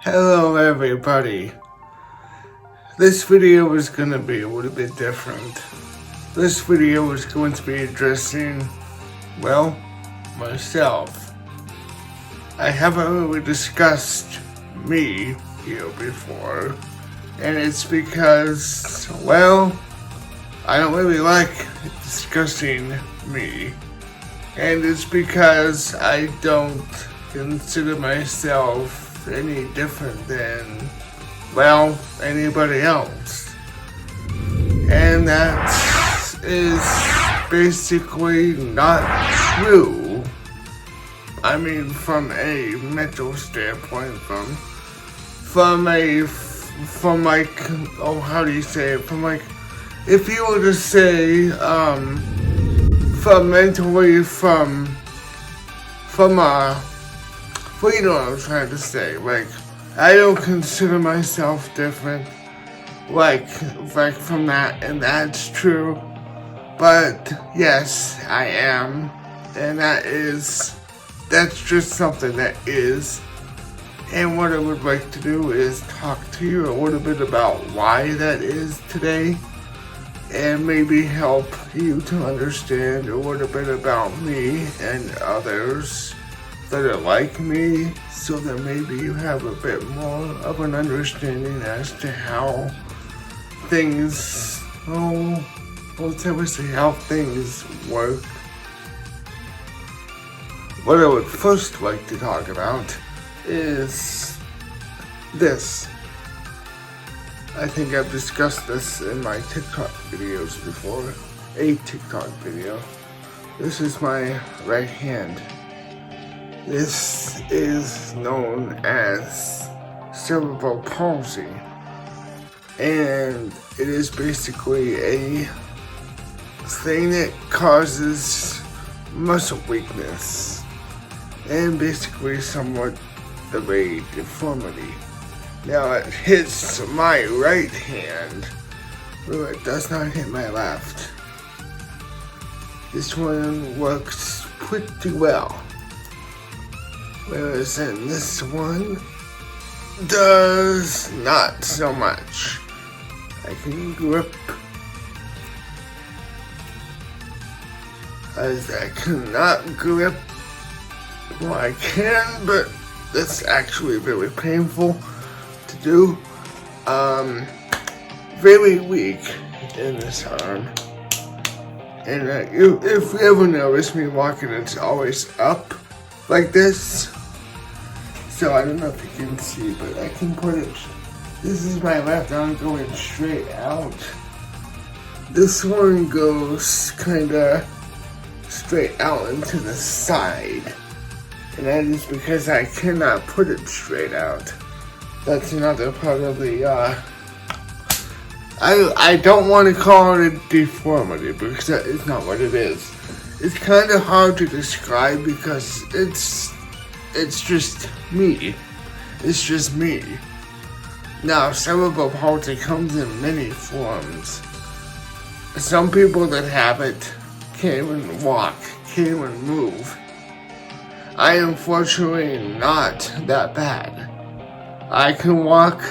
Hello everybody. This video is going to be a little bit different. This video is going to be addressing, well, myself. I haven't really discussed me here before, and it's because, well, I don't really like discussing me. And it's because I don't consider myself any different than, well, anybody else. And that is basically not true. I mean, from a mental standpoint, from like, oh, how do you say it? From like, if you were to say, from mentally, well, you know what I'm trying to say. Like, I don't consider myself different, like from that, and that's true. But yes, I am, and that's just something that is. And what I would like to do is talk to you a little bit about why that is today, and maybe help you to understand a little bit about me and others that are like me, so that maybe you have a bit more of an understanding as to how things, how things work. What I would first like to talk about is this. I think I've discussed this in my TikTok videos before. A TikTok video. This is my right hand. This is known as cerebral palsy, and it is basically a thing that causes muscle weakness and basically somewhat of a deformity. Now it hits my right hand, but it does not hit my left. This one works pretty well, whereas in this one does not so much. I can grip as I cannot grip. Well, I can, but that's actually very painful to do. Very weak in this arm. And if you ever notice me walking, it's always up like this. So I don't know if you can see, but I can put it. This is my left arm going straight out. This one goes kinda straight out into the side. And that is because I cannot put it straight out. That's another part of the, I don't want to call it a deformity, because that is not what it is. It's kind of hard to describe because it's just me. It's just me. Now, cerebral palsy comes in many forms. Some people that have it can't even walk, can't even move. I am fortunately not that bad. I can walk,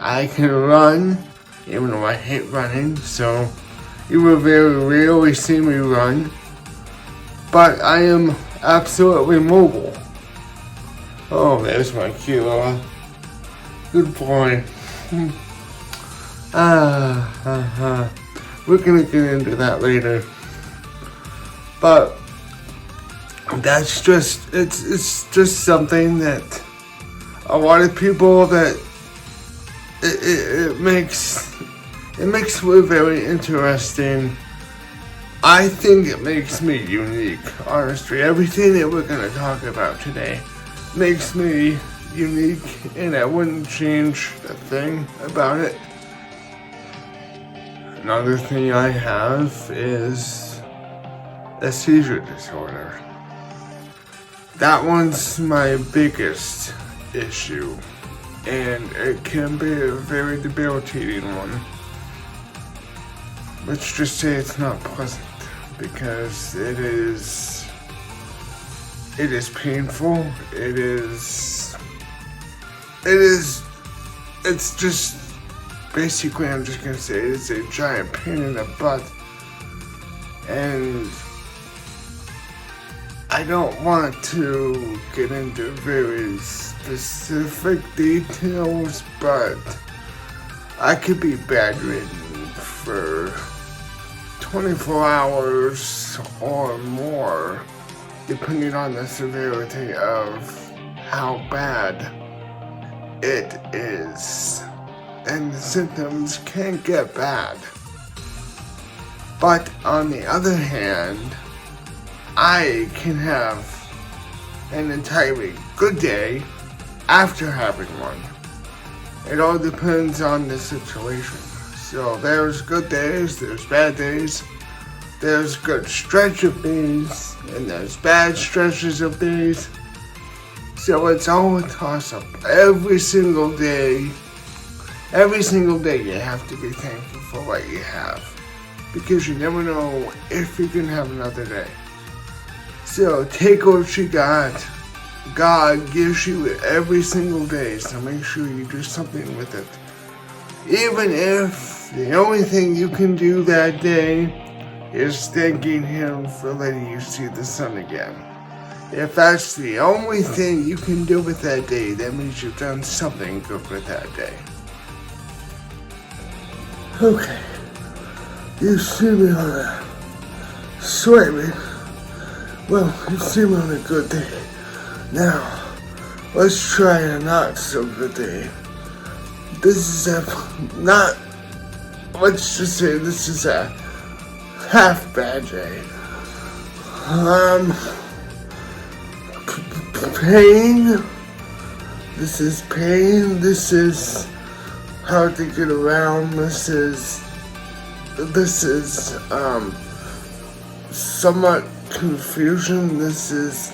I can run, even though I hate running, so you will very rarely see me run. But I am absolutely mobile. Oh, there's my Kilo. Good boy. We're gonna get into that later. But that's just, it's just something that a lot of people that it makes me very interesting. I think it makes me unique, honestly. Everything that we're going to talk about today makes me unique, and I wouldn't change a thing about it. Another thing I have is a seizure disorder. That one's my biggest issue, and it can be a very debilitating one. Let's just say it's not pleasant, because it is painful, it is it's just, basically I'm just gonna say it's a giant pain in the butt. And I don't want to get into very specific details, but I could be bedridden for 24 hours or more, depending on the severity of how bad it is. And the symptoms can get bad. But on the other hand, I can have an entirely good day after having one. It all depends on the situation. So there's good days, there's bad days, there's good stretch of days, and there's bad stretches of days. So it's all a toss-up. Every single day you have to be thankful for what you have. Because you never know if you can have another day. So take what you got. God gives you every single day, so make sure you do something with it. Even if the only thing you can do that day is thanking Him for letting you see the sun again. If that's the only thing you can do with that day, that means you've done something good with that day. Okay. You see me on a sweaty. Well, you see me on a good day. Now, let's try a not so good day. This is let's just say this is a half bad day. Pain. This is pain. This is hard to get around. This is somewhat confusion. This is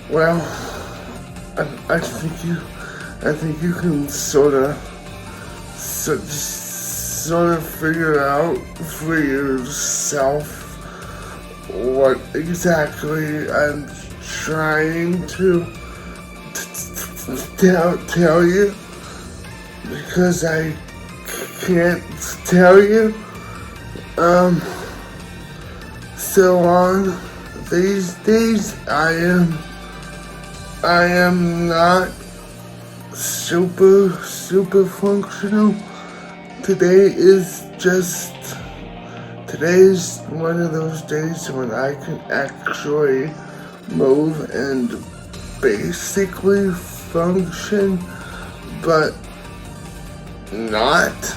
well, I think you can sort of figure out for yourself what exactly I'm trying to tell you, because I can't tell you. So on these days, I am not super functional. Today's one of those days when I can actually move and basically function, but not.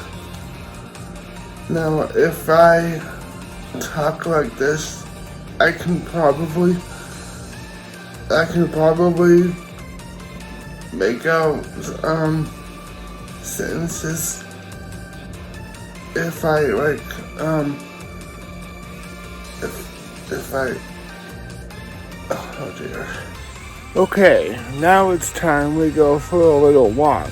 Now, if I talk like this, I can probably make out sentences if I oh dear. Okay, now it's time we go for a little walk.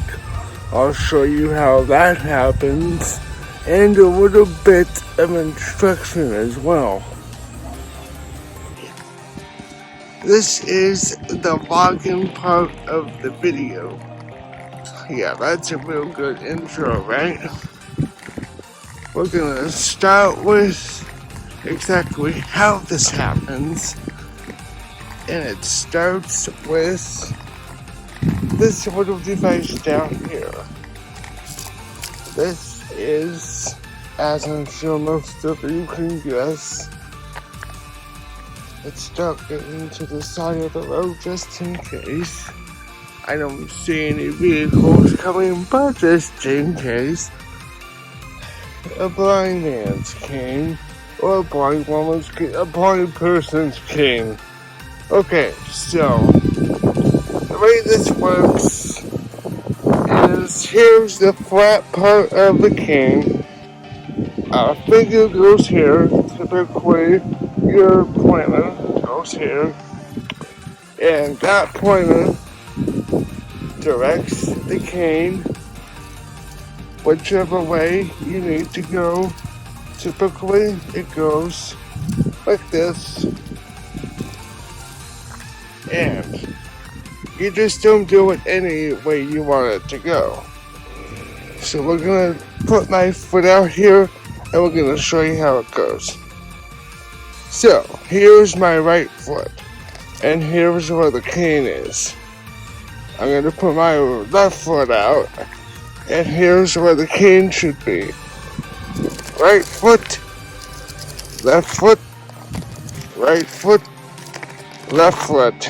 I'll show you how that happens and a little bit of instruction as well. This is the vlogging part of the video. Yeah, that's a real good intro, right? We're gonna start with exactly how this happens. And it starts with this little device down here. This is, as I'm sure most of you can guess, it's stuck into the side of the road just in case. I don't see any vehicles coming, but just in case a blind man's cane, or a blind woman's cane, a blind person's cane. Okay, so the way this works is, here's the flat part of the cane. Our finger goes here, typically your pointer goes here, and that pointer directs the cane whichever way you need to go. Typically, it goes like this, and you just don't do it any way you want it to go. So we're gonna put my foot out here, and we're gonna show you how it goes. So, here's my right foot, and here's where the cane is. I'm gonna put my left foot out, and here's where the cane should be. Right foot, left foot, right foot, left foot.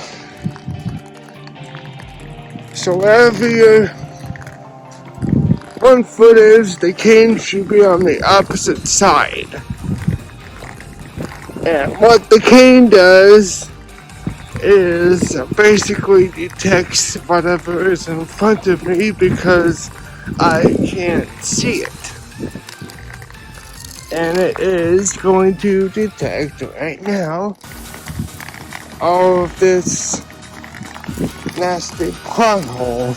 So wherever your front foot is, the cane should be on the opposite side. And what the cane does is basically detects whatever is in front of me because I can't see it. And it is going to detect right now all of this nasty pothole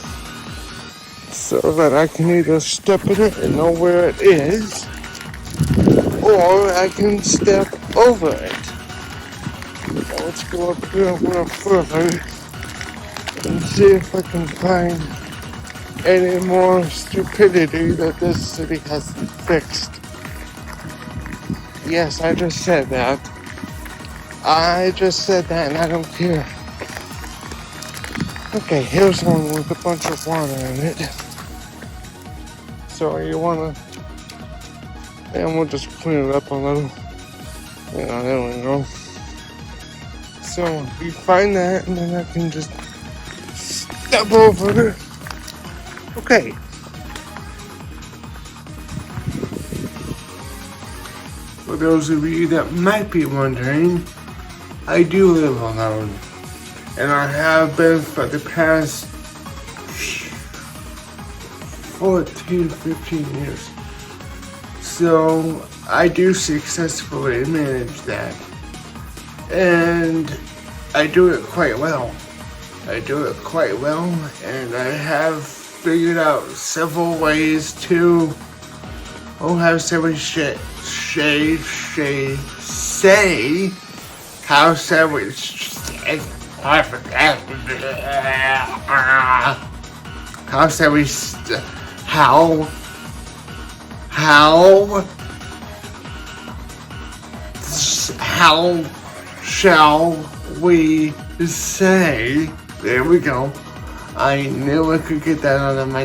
so that I can either step in it and know where it is, or I can step over it. Now let's go up here a little further and see if I can find any more stupidity that this city hasn't fixed. Yes, I just said that. And I don't care. Okay, here's one with a bunch of water in it. So you wanna... And we'll just clean it up a little. Yeah, there we go. So, you find that, and then I can just step over it. Okay. For those of you that might be wondering, I do live alone. And I have been for the past 14, 15 years. So I do successfully manage that. And I do it quite well. And I have figured out several ways to have somebody say how shall we say? There we go. I knew I could get that out of my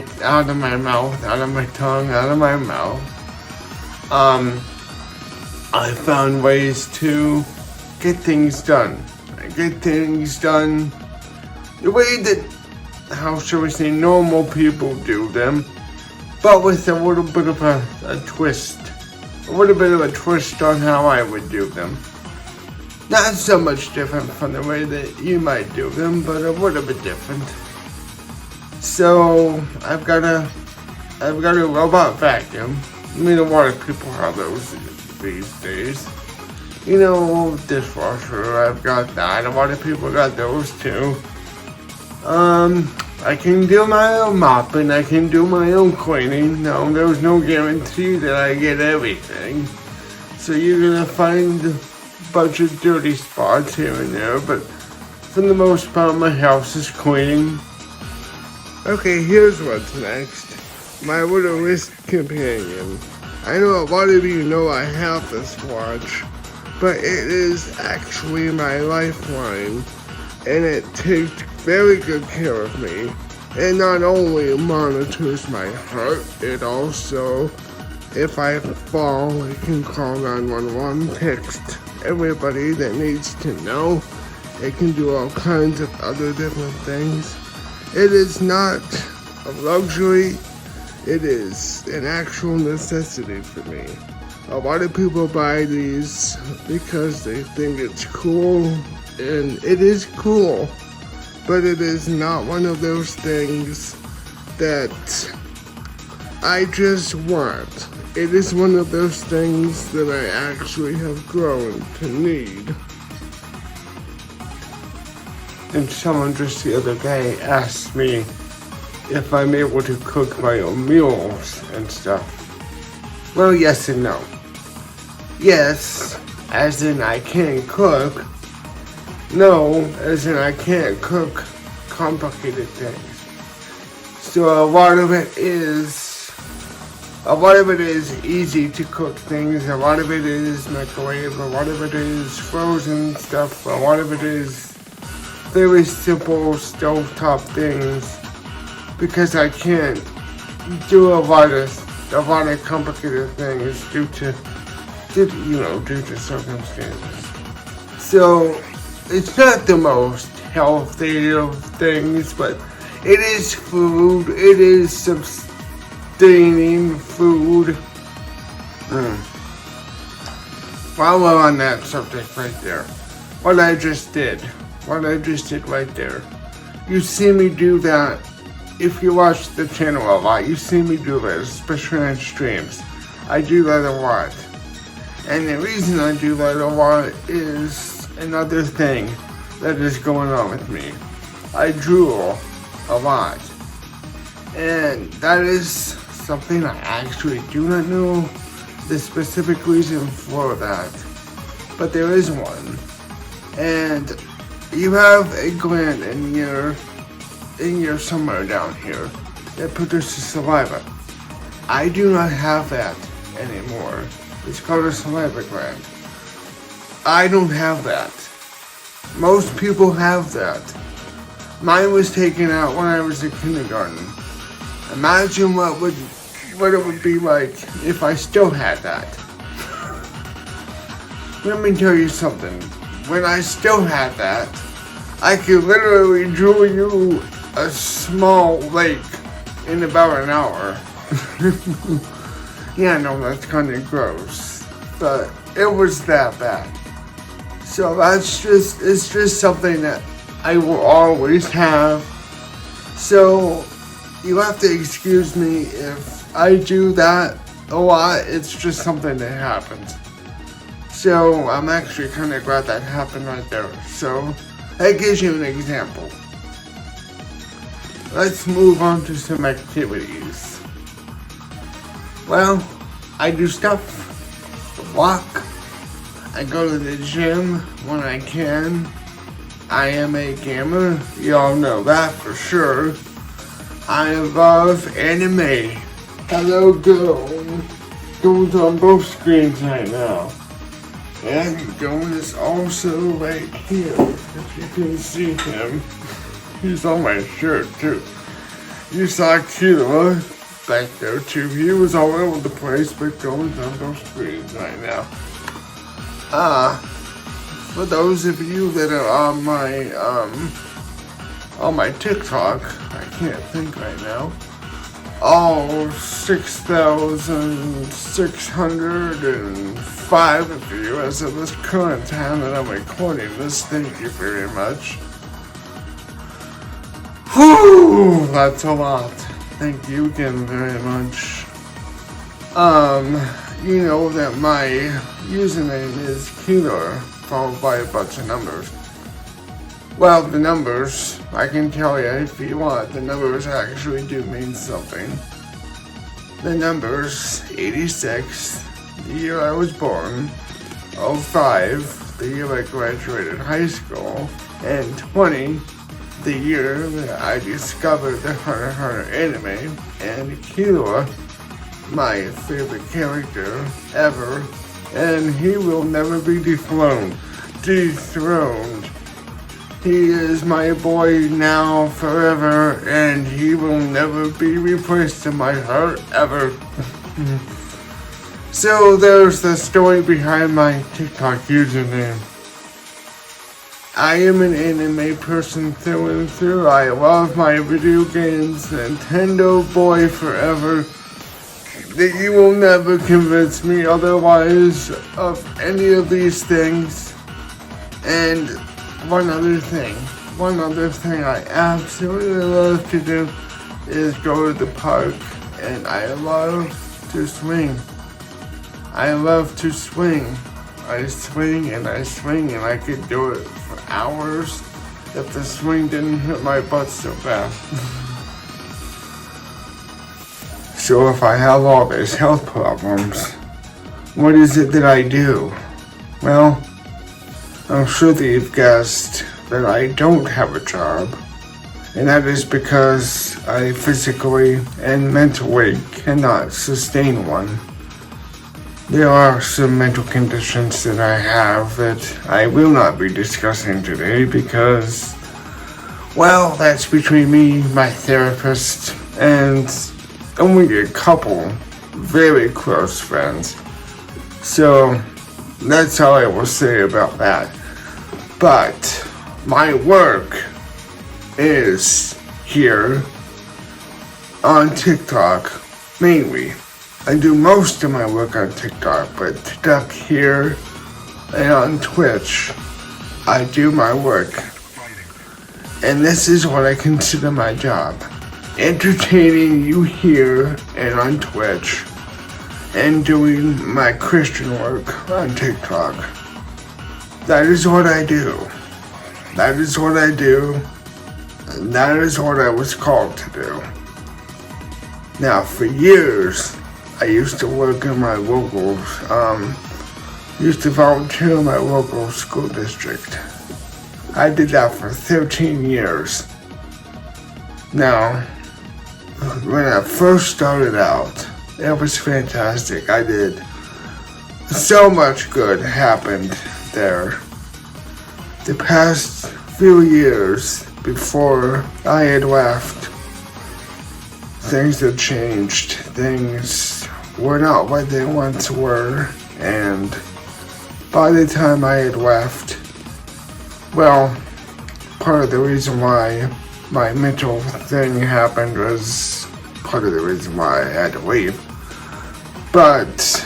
mouth, out of my tongue, out of my mouth. I found ways to get things done. The way that, how shall we say, normal people do them, but with a little bit of a twist. A little bit of a twist on how I would do them. Not so much different from the way that you might do them, but a little bit different. So I've got a robot vacuum. I mean, a lot of people have those these days. You know, dishwasher, I've got that. A lot of people got those too. I can do my own mopping, I can do my own cleaning. No, there's no guarantee that I get everything. So you're gonna find a bunch of dirty spots here and there, but for the most part, my house is clean. Okay, here's what's next. My little wrist companion. I know a lot of you know I have this watch, but it is actually my lifeline, and it takes very good care of me. It not only monitors my heart, it also, if I fall, it can call 911, text everybody that needs to know. It can do all kinds of other different things. It is not a luxury, it is an actual necessity for me. A lot of people buy these because they think it's cool, and it is cool, but it is not one of those things that I just want. It is one of those things that I actually have grown to need. And someone just the other day asked me if I'm able to cook my own meals and stuff. Well, yes and no. Yes, as in I can cook. No, as in I can't cook complicated things. So a lot of it is easy to cook things. A lot of it is microwave. A lot of it is frozen stuff. A lot of it is very simple stovetop things. Because I can't do a lot of complicated things due to circumstances. So it's not the most healthy of things, but it is food. It is sustaining food. While we're on that subject right there, what I just did right there, you see me do that. If you watch the channel a lot, you see me do that, especially on streams. I do that a lot. And the reason I do that a lot is another thing that is going on with me. I drool a lot. And that is something I actually do not know the specific reason for that. But there is one. And you have a gland in your somewhere down here that produces saliva. I do not have that anymore. It's called a saliva gland. I don't have that. Most people have that. Mine was taken out when I was in kindergarten. Imagine what it would be like if I still had that. Let me tell you something. When I still had that, I could literally drool you a small lake in about an hour. Yeah, no, that's kind of gross, but it was that bad. So it's just something that I will always have. So you have to excuse me if I do that a lot. It's just something that happens. So I'm actually kind of glad that happened right there. So that gives you an example. Let's move on to some activities. Well, I do stuff. Walk. I go to the gym when I can. I am a gamer. Y'all know that for sure. I love anime. Hello goes on both screens right now. And Goon is also right here. If you can see him. He's on my shirt too. You saw Kira back there too. He was all over the place, but going on those screens right now. For those of you that are on my TikTok, I can't think right now. All 6,605 of you as of this current time that I'm recording this. Thank you very much. Whew, that's a lot. Thank you again very much. You know that my username is Keeler, followed by a bunch of numbers. Well, the numbers, I can tell you if you want, the numbers actually do mean something. The numbers, 86, the year I was born, 05, the year I graduated high school, and 20, the year that I discovered the Hunter x Hunter anime, and Killua, my favorite character ever, and he will never be dethroned. He is my boy now, forever, and he will never be replaced in my heart, ever. So there's the story behind my TikTok username. I am an anime person through and through. I love my video games, Nintendo boy forever. That you will never convince me otherwise of any of these things. And one other thing I absolutely love to do is go to the park, and I love to swing. I love to swing. I swing and I could do it for hours if the swing didn't hit my butt so bad. So if I have all these health problems, what is it that I do? Well, I'm sure that you've guessed that I don't have a job, and that is because I physically and mentally cannot sustain one. There are some mental conditions that I have that I will not be discussing today because, well, that's between me, my therapist, and only a couple very close friends. So that's all I will say about that. But my work is here on TikTok mainly. I do most of my work on TikTok, but stuck here and on Twitch, I do my work. And this is what I consider my job. Entertaining you here and on Twitch, and doing my Christian work on TikTok. That is what I do. That is what I do. And that is what I was called to do. Now, for years, I used to work in my local, used to volunteer in my local school district. I did that for 13 years. Now, when I first started out, it was fantastic. I did so much good happened there. The past few years before I had left, things had changed. Things were not what they once were, and by the time I had left, well, part of the reason why my mental thing happened was part of the reason why I had to leave. But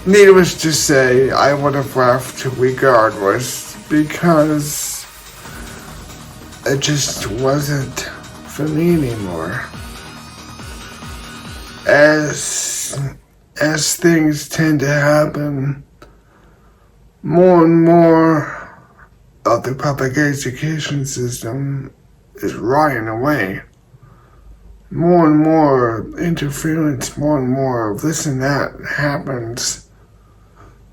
needless to say, I would have left regardless because it just wasn't for me anymore. As things tend to happen, more and more of the public education system is rotting away. More and more interference, more and more of this and that happens.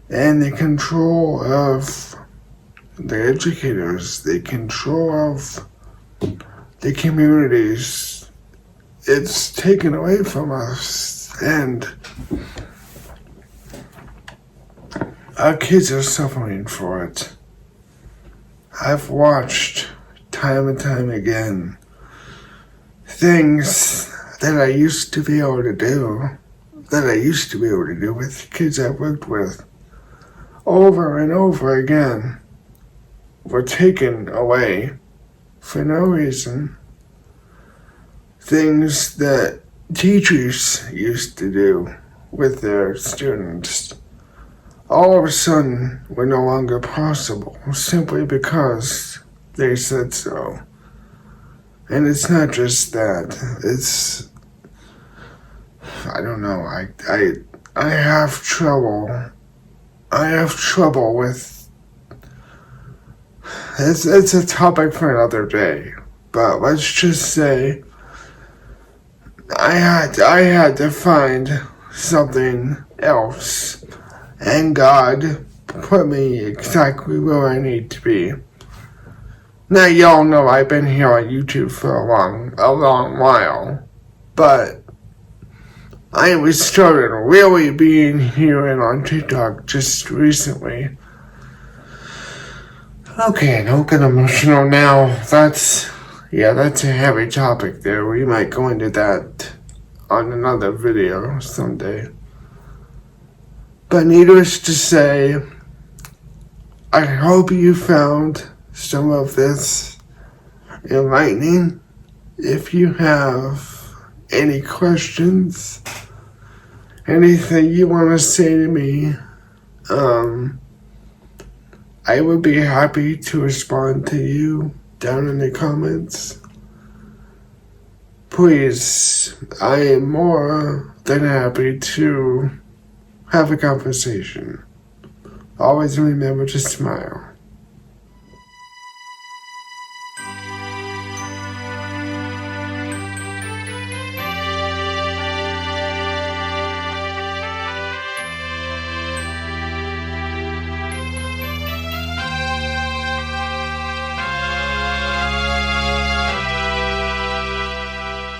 And the control of the educators, the control of the communities, it's taken away from us. And our kids are suffering for it. I've watched time and time again things that I used to be able to do, with kids I worked with, over and over again, were taken away for no reason. Things that teachers used to do with their students, all of a sudden were no longer possible simply because they said so. And it's not just that. It's, I don't know, I have trouble with, it's a topic for another day, but let's just say I had to find something else, and God put me exactly where I need to be. Now, y'all know I've been here on YouTube for a long while, but I was started really being here and on TikTok just recently. Okay, don't get emotional now. That's a heavy topic there. We might go into that on another video someday. But needless to say, I hope you found some of this enlightening. If you have any questions, anything you want to say to me, I would be happy to respond to you down in the comments. Please, I am more than happy to have a conversation. Always remember to smile.